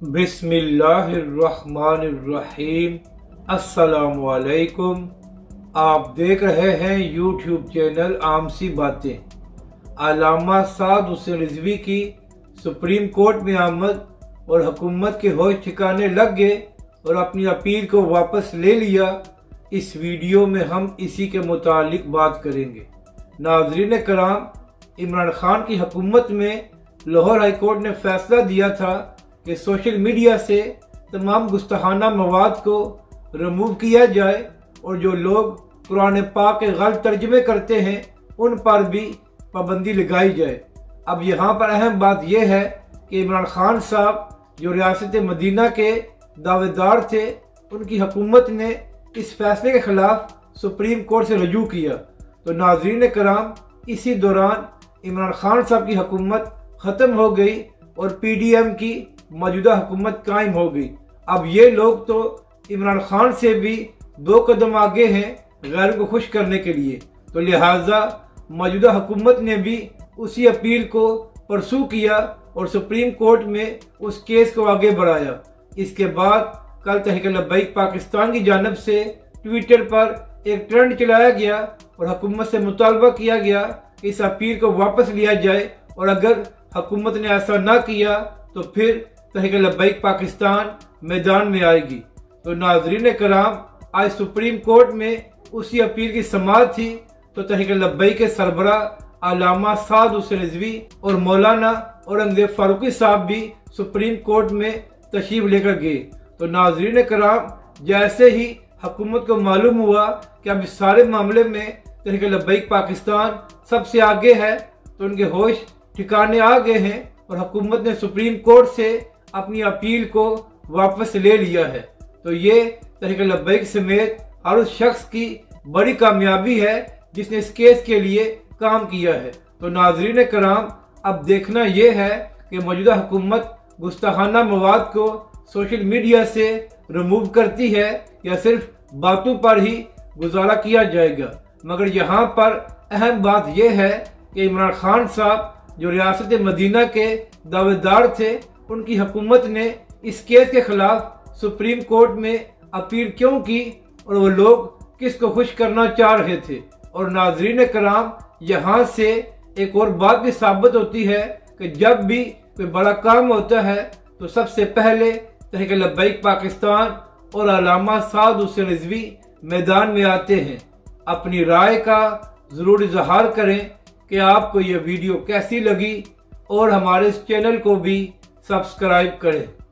बिस्मिल्लाहिर्रहमानिर्रहीम। अस्सलाम वालेकुम। आप देख रहे हैं यूट्यूब चैनल आम सी बातें। अल्लामा साद हुसैन रिजवी की सुप्रीम कोर्ट में आमद और हुकूमत के होश ठिकाने लग गए और अपनी अपील को वापस ले लिया। इस वीडियो में हम इसी के मुतालिक बात करेंगे। नाज़रीन कराम, इमरान खान की हुकूमत में लाहौर हाई कोर्ट ने फैसला दिया था कि सोशल मीडिया से तमाम गुस्ताहाना मवाद को रिमूव किया जाए और जो लोग कुरान पाक के गलत तर्जमे करते हैं उन पर भी पाबंदी लगाई जाए। अब यहाँ पर अहम बात यह है कि इमरान खान साहब जो रियासत मदीना के दावेदार थे, उनकी हुकूमत ने इस फैसले के खिलाफ सुप्रीम कोर्ट से रजू किया। तो नाज़रीन कराम, इसी दौरान इमरान खान साहब की हुकूमत ख़त्म हो गई और पीडीएम की मौजूदा हुकूमत कायम हो गई। अब ये लोग तो इमरान खान से भी 2 कदम आगे हैं गैर को खुश करने के लिए। तो लिहाजा मौजूदा हुकूमत ने भी उसी अपील को परसू किया और सुप्रीम कोर्ट में उस केस को आगे बढ़ाया। इसके बाद कल तहरीक लब्बैक पाकिस्तान की जानिब से ट्विटर पर एक ट्रेंड चलाया गया और हुकूमत से मुतालबा किया गया कि इस अपील को वापस लिया जाए और अगर हुकूमत ने ऐसा ना किया तो फिर तहरीक लब्बैक पाकिस्तान मैदान में आएगी। तो नाज़रीन कराम, आज सुप्रीम कोर्ट में उसी अपील की समाअत थी तो तहरीक लब्बैक के सरबराह अल्लामा साद हुसैन रिजवी और मौलाना औरंगजेब फारूकी साहब भी सुप्रीम कोर्ट में तशरीफ लेकर गए। तो नाज़रीन कराम, जैसे ही हुकूमत को मालूम हुआ कि अब इस सारे मामले में तहरीक लब्बैक पाकिस्तान सबसे आगे है तो उनके होश ठिकाने आ गए हैं और हुकूमत ने सुप्रीम कोर्ट से अपनी अपील को वापस ले लिया है। तो ये तहरीक लब्बैक समेत हर उस शख्स की बड़ी कामयाबी है जिसने इस केस के लिए काम किया है। तो नाज़रीन कराम, अब देखना यह है कि मौजूदा हुकूमत गुस्ताहाना मवाद को सोशल मीडिया से रिमूव करती है या सिर्फ बातों पर ही गुजारा किया जाएगा। मगर यहाँ पर अहम बात यह है कि इमरान खान साहब जो रियासत मदीना के दावेदार थे, उनकी हुकूमत ने इस केस के खिलाफ सुप्रीम कोर्ट में अपील क्यों की और वो लोग किसको खुश करना चाह रहे थे। और नाजरीन कराम, यहाँ से एक और बात भी साबित होती है कि जब भी कोई बड़ा काम होता है तो सबसे पहले तहरीक लब्बैक पाकिस्तान और अल्लामा साद हुसैन रिजवी मैदान में आते हैं। अपनी राय का ज़रूर इजहार करें कि आपको यह वीडियो कैसी लगी और हमारे इस चैनल को भी सब्सक्राइब करें।